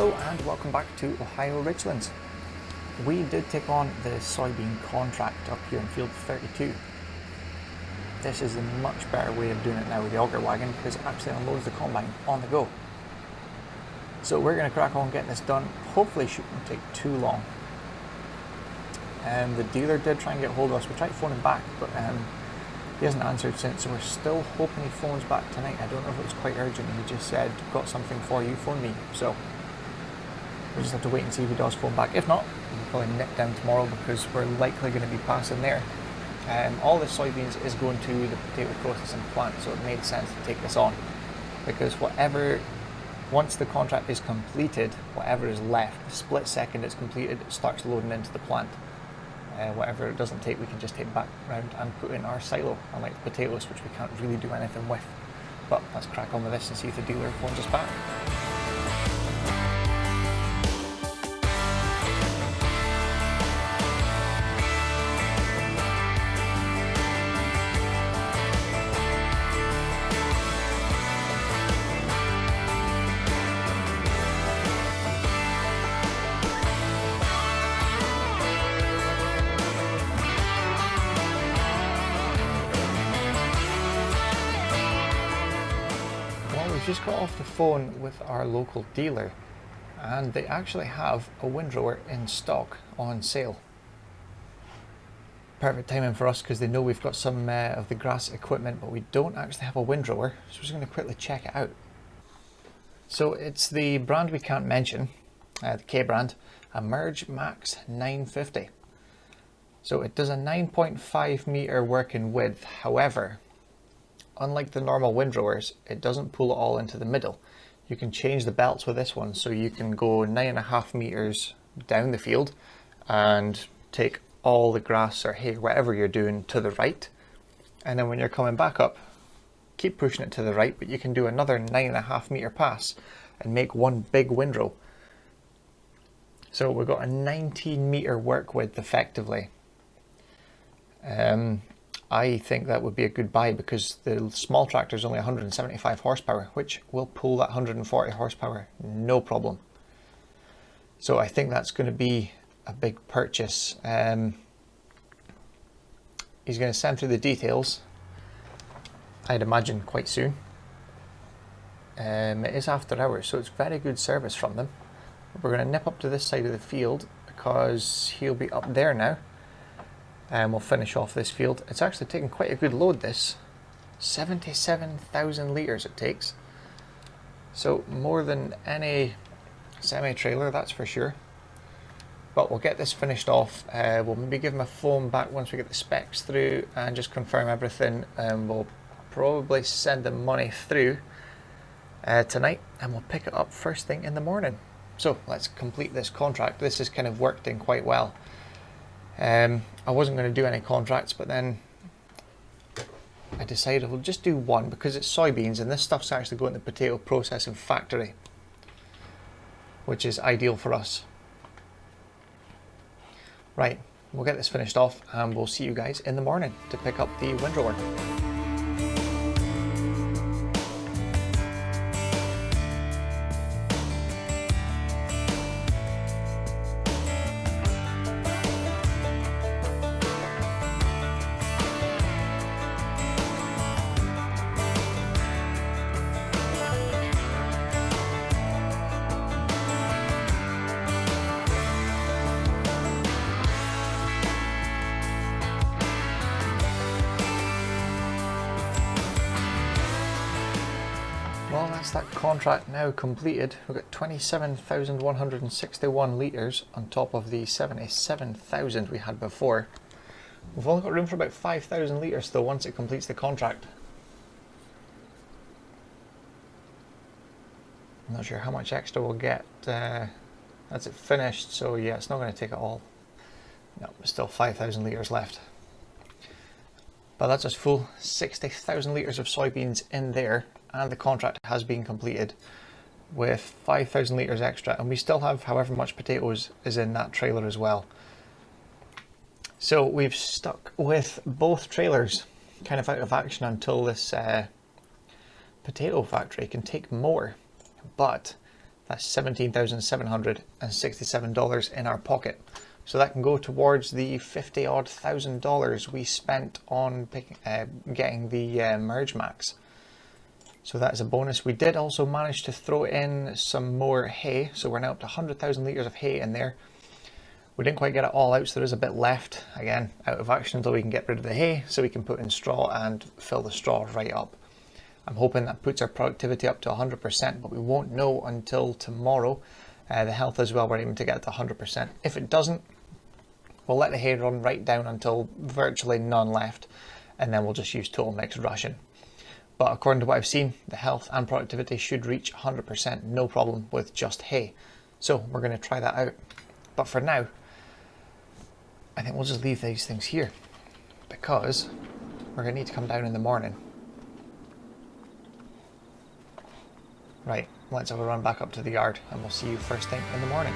Hello and welcome back to Ohio Richlands. We did take on the soybean contract up here in field 32. This is a much better way of doing it now with the auger wagon because it actually unloads the combine on the go. So we're going to crack on getting this done. Hopefully it shouldn't take too long. The dealer did try and get hold of us. We tried phoning back, but he hasn't answered since, so we're still hoping he phones back tonight. I don't know if it was quite urgent. He just said, got something for you, phone me. So we just have to wait and see if he does phone back. If not, we'll probably nip down tomorrow because we're likely going to be passing there. All the soybeans is going to the potato processing plant, so it made sense to take this on. Because once the contract is completed, whatever is left, the split second it's completed, it starts loading into the plant. Whatever it doesn't take, we can just take back round and put in our silo, unlike the potatoes, which we can't really do anything with. But let's crack on with this and see if the dealer phones us back. We've just got off the phone with our local dealer and they actually have a windrower in stock on sale. Perfect timing for us because they know we've got some of the grass equipment, but we don't actually have a windrower, so we're just going to quickly check it out. So it's the brand we can't mention, the K brand, a Merge Max 950. So it does a 9.5 meter working width. However, unlike the normal windrowers, it doesn't pull it all into the middle. You can change the belts with this one, so you can go 9.5 meters down the field and take all the grass or hay, whatever you're doing, to the right. And then when you're coming back up, keep pushing it to the right, but you can do another 9.5 meter pass and make one big windrow. So we've got a 19 meter work width effectively. I think that would be a good buy because the small tractor is only 175 horsepower, which will pull that 140 horsepower, no problem. So I think that's going to be a big purchase. He's going to send through the details, I'd imagine, quite soon. It is after hours, so it's very good service from them. We're going to nip up to this side of the field because he'll be up there now. And we'll finish off this field. It's actually taking quite a good load, this. 77,000 litres it takes. So more than any semi-trailer, that's for sure. But we'll get this finished off. We'll maybe give him a phone back once we get the specs through and just confirm everything. We'll probably send the money through tonight and we'll pick it up first thing in the morning. So let's complete this contract. This has kind of worked in quite well. I wasn't going to do any contracts, but then I decided we'll just do one because it's soybeans and this stuff's actually going to the potato processing factory, which is ideal for us. Right, we'll get this finished off and we'll see you guys in the morning to pick up the windrower. Well, that's that contract now completed. We've got 27,161 litres on top of the 77,000 we had before. We've only got room for about 5,000 litres though once it completes the contract. I'm not sure how much extra we'll get as it finished, so yeah, it's not going to take it all. No, there's still 5,000 litres left. But that's us full 60,000 litres of soybeans in there. And the contract has been completed with 5,000 litres extra, and we still have however much potatoes is in that trailer as well. So we've stuck with both trailers kind of out of action until this potato factory can take more, but That's $17,767 in our pocket. So that can go towards the $50,000 odd we spent on getting the Merge Max. So that is a bonus. We did also manage to throw in some more hay, so we're now up to 100,000 litres of hay in there. We didn't quite get it all out, so there is a bit left, again, out of action until we can get rid of the hay, so we can put in straw and fill the straw right up. I'm hoping that puts our productivity up to 100%, but we won't know until tomorrow. The health as well, we're aiming to get it to 100%. If it doesn't, we'll let the hay run right down until virtually none left, and then we'll just use total mixed ration. But according to what I've seen, the health and productivity should reach 100%, no problem with just hay. So we're going to try that out. But for now, I think we'll just leave these things here, because we're going to need to come down in the morning. Right, let's have a run back up to the yard and we'll see you first thing in the morning.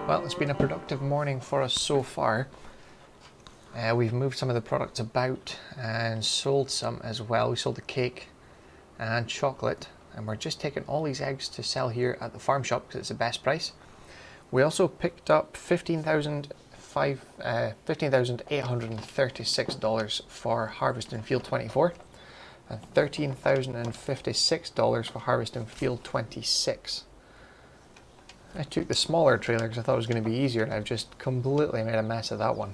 Well, it's been a productive morning for us so far. We've moved some of the products about and sold some as well. We sold the cake and chocolate, and we're just taking all these eggs to sell here at the farm shop because it's the best price. We also picked up $15,836 for harvest in field 24 and $13,056 for harvest in field 26. I took the smaller trailer because I thought it was going to be easier, and I've just completely made a mess of that one.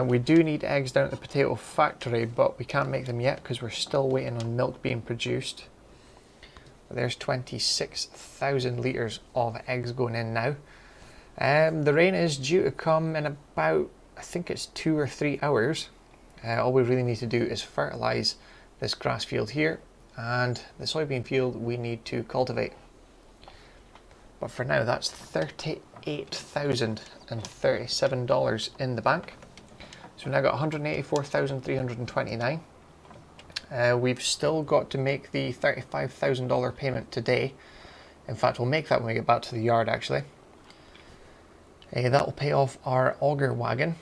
We do need eggs down at the potato factory, but we can't make them yet because we're still waiting on milk being produced. But there's 26,000 litres of eggs going in now. The rain is due to come in about, I think it's 2 or 3 hours. All we really need to do is fertilise this grass field here, and the soybean field we need to cultivate. But for now, that's $38,037 in the bank. So we've now got $184,329. We've still got to make the $35,000 payment today. In fact, we'll make that when we get back to the yard actually. That will pay off our auger wagon.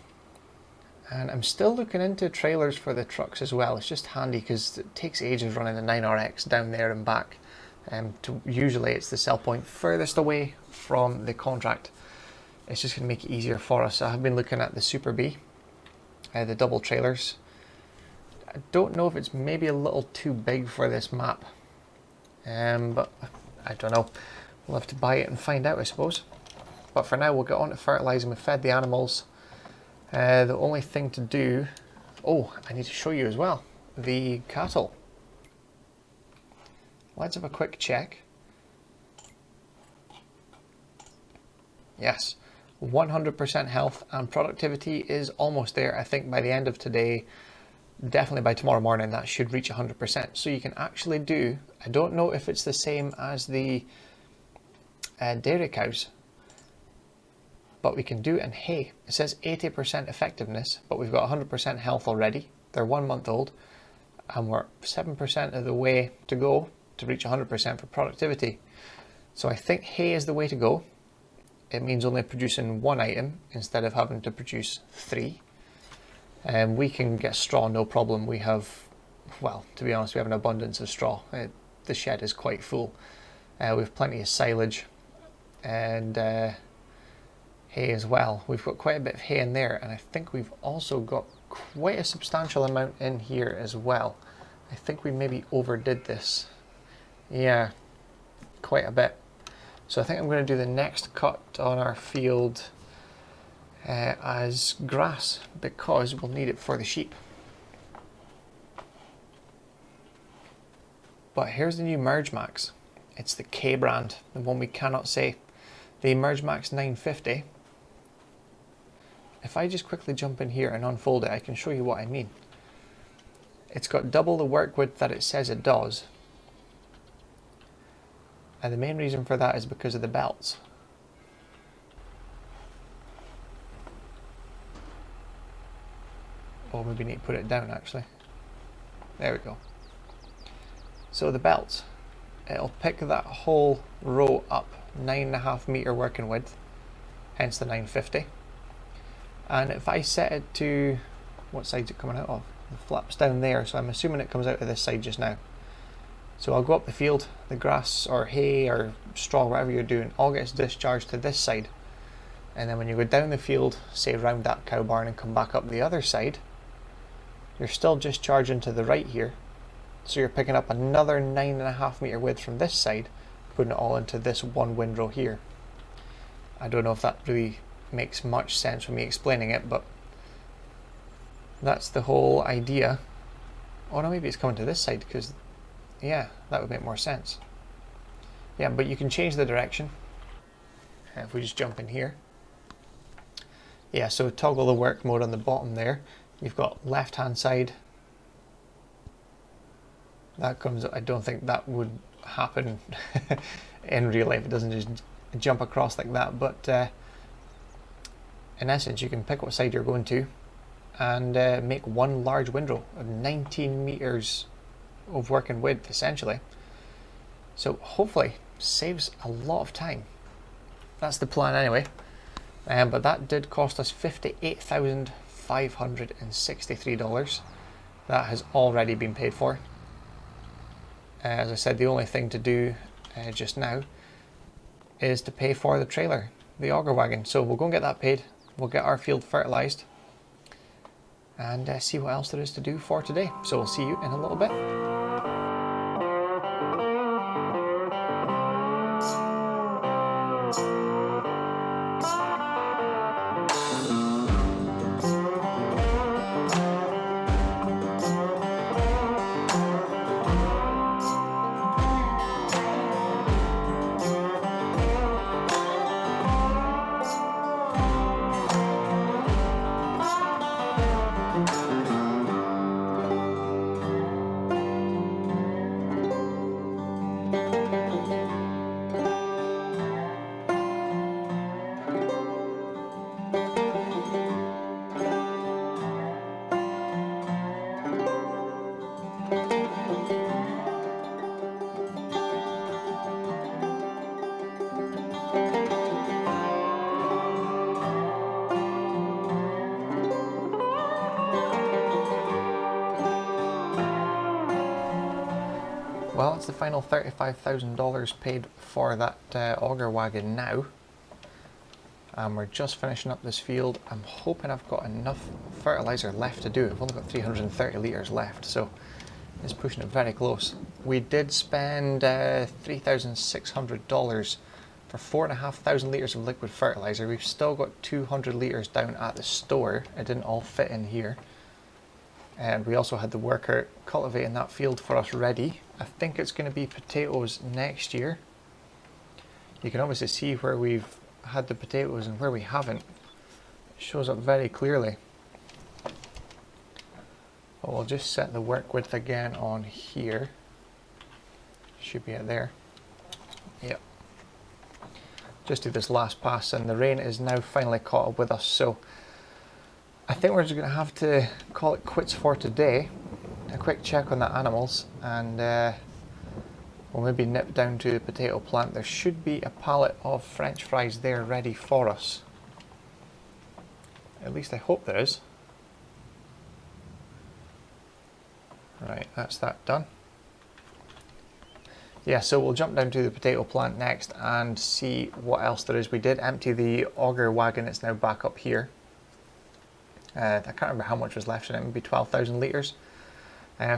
And I'm still looking into trailers for the trucks as well. It's just handy because it takes ages running the 9RX down there and back. Usually it's the sell point furthest away from the contract. it's just going to make it easier for us. I have been looking at the Super B, the double trailers. I don't know if it's maybe a little too big for this map, but I don't know. We'll have to buy it and find out, I suppose. But for now, we'll get on to fertilising. We've fed the animals. The only thing to do... Oh, I need to show you as well. The cattle. Let's have a quick check. Yes, 100% health, and productivity is almost there. I think by the end of today, definitely by tomorrow morning, that should reach 100%. So you can actually do, I don't know if it's the same as the dairy cows, but we can do it in hay. It says 80% effectiveness, but we've got 100% health already. They're 1 month old, and we're 7% of the way to go to reach 100% for productivity. So I think hay is the way to go. It means only producing 1 item instead of having to produce 3. And we can get straw, no problem. We have, well, to be honest, we have an abundance of straw. The shed is quite full. We have plenty of silage and hay as well. We've got quite a bit of hay in there, and I think we've also got quite a substantial amount in here as well. I think we maybe overdid this. Yeah, quite a bit. So I think I'm going to do the next cut on our field as grass, because we'll need it for the sheep. But here's the new Merge Max. It's the K brand, the one we cannot say. The Merge Max 950. If I just quickly jump in here and unfold it, I can show you what I mean. It's got double the work width that it says it does. And the main reason for that is because of the belts. Or maybe need to put it down actually. There we go. So the belts, it'll pick that whole row up, 9.5 meter working width, hence the 950. And if I set it to, what side's it coming out of? The flap's down there, so I'm assuming it comes out of this side just now. So I'll go up the field, the grass or hay or straw, whatever you're doing, all gets discharged to this side. And then when you go down the field, say around that cow barn and come back up the other side, you're still discharging to the right here. So you're picking up another 9.5 meter width from this side, putting it all into this one windrow here. I don't know if that really makes much sense for me explaining it, but that's the whole idea. Oh no, maybe it's coming to this side, because yeah, that would make more sense. Yeah, but you can change the direction. If we just jump in here. Yeah, so toggle the work mode on the bottom there. You've got left hand side. That comes, I don't think that would happen in real life. It doesn't just jump across like that, but in essence you can pick what side you're going to and make one large windrow of 19 meters of working width essentially. So hopefully saves a lot of time. That's the plan anyway. But that did cost us $58,563. That has already been paid for. As I said, the only thing to do just now is to pay for the trailer, the auger wagon. So we'll go and get that paid. We'll get our field fertilized and see what else there is to do for today. So we'll see you in a little bit. Well, it's the final $35,000 paid for that auger wagon now. and we're just finishing up this field. I'm hoping I've got enough fertilizer left to do it. I've only got 330 litres left, so it's pushing it very close. We did spend $3,600 for 4,500 litres of liquid fertilizer. We've still got 200 litres down at the store. It didn't all fit in here. And we also had the worker cultivating that field for us ready. I think it's going to be potatoes next year. You can obviously see where we've had the potatoes and where we haven't. It shows up very clearly. But we'll just set the work width again on here. Should be it there. Yep. Just do this last pass, and the rain is now finally caught up with us, so I think we're just going to have to call it quits for today. A quick check on the animals, and we'll maybe nip down to the potato plant. There should be a pallet of French fries there ready for us. At least I hope there is. Right, that's that done. Yeah, so we'll jump down to the potato plant next and see what else there is. We did empty the auger wagon, it's now back up here. I can't remember how much was left in it, maybe 12,000 litres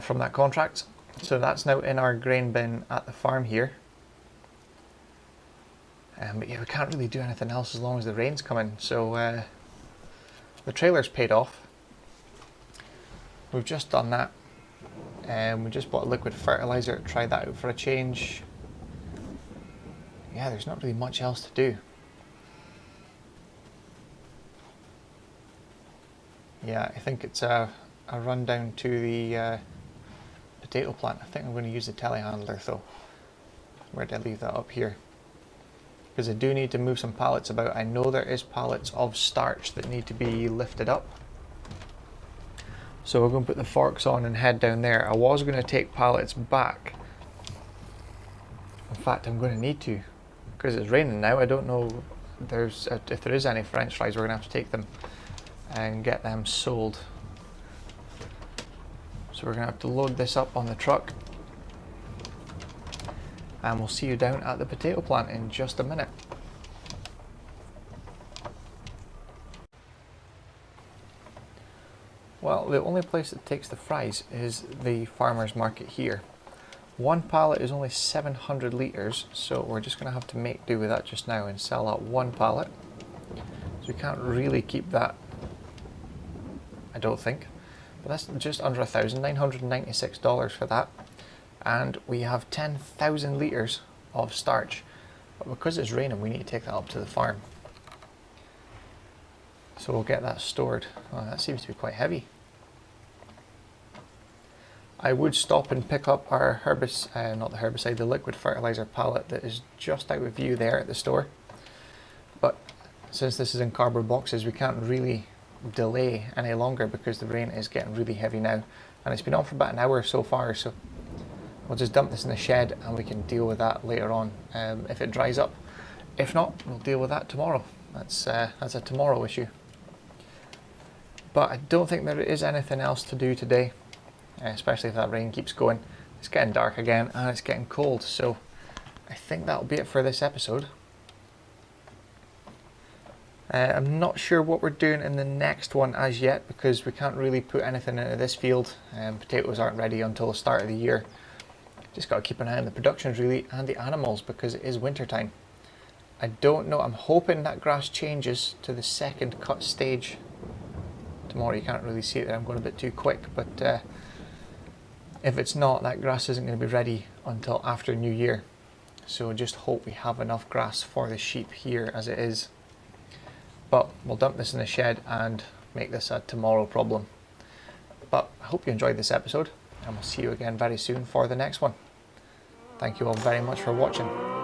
from that contract. So that's now in our grain bin at the farm here. But yeah, we can't really do anything else as long as the rain's coming. So the trailer's paid off. We've just done that. We just bought liquid fertilizer to try that out for a change. Yeah, there's not really much else to do. Yeah, I think it's a run down to the potato plant. I think I'm going to use the telehandler though. Where did I leave that? Up here? Because I do need to move some pallets about. I know there is pallets of starch that need to be lifted up. So we're going to put the forks on and head down there. I was going to take pallets back. In fact, I'm going to need to, because it's raining now. I don't know if there is any French fries. We're going to have to take them and get them sold. So we're going to have to load this up on the truck, and we'll see you down at the potato plant in just a minute. Well, the only place that takes the fries is the farmer's market here. One pallet is only 700 litres, so we're just going to have to make do with that just now and sell that one pallet. So we can't really keep that, I don't think. But that's just under $1,996 for that. And we have 10,000 litres of starch. But because it's raining, we need to take that up to the farm. So we'll get that stored. Oh, that seems to be quite heavy. I would stop and pick up our the liquid fertilizer pallet that is just out of view there at the store. But since this is in cardboard boxes, we can't really delay any longer because the rain is getting really heavy now. And it's been on for about an hour so far, so we'll just dump this in the shed and we can deal with that later on if it dries up. If not, we'll deal with that tomorrow. That's a tomorrow issue. But I don't think there is anything else to do today, especially if that rain keeps going. It's getting dark again and it's getting cold, so I think that'll be it for this episode. I'm not sure what we're doing in the next one as yet because we can't really put anything into this field. Potatoes aren't ready until the start of the year. Just got to keep an eye on the productions really and the animals because it is winter time. I don't know, I'm hoping that grass changes to the second cut stage tomorrow. You can't really see it there, I'm going a bit too quick, but if it's not, that grass isn't going to be ready until after New Year. So just hope we have enough grass for the sheep here as it is. But we'll dump this in the shed and make this a tomorrow problem. But I hope you enjoyed this episode, and we'll see you again very soon for the next one. Thank you all very much for watching.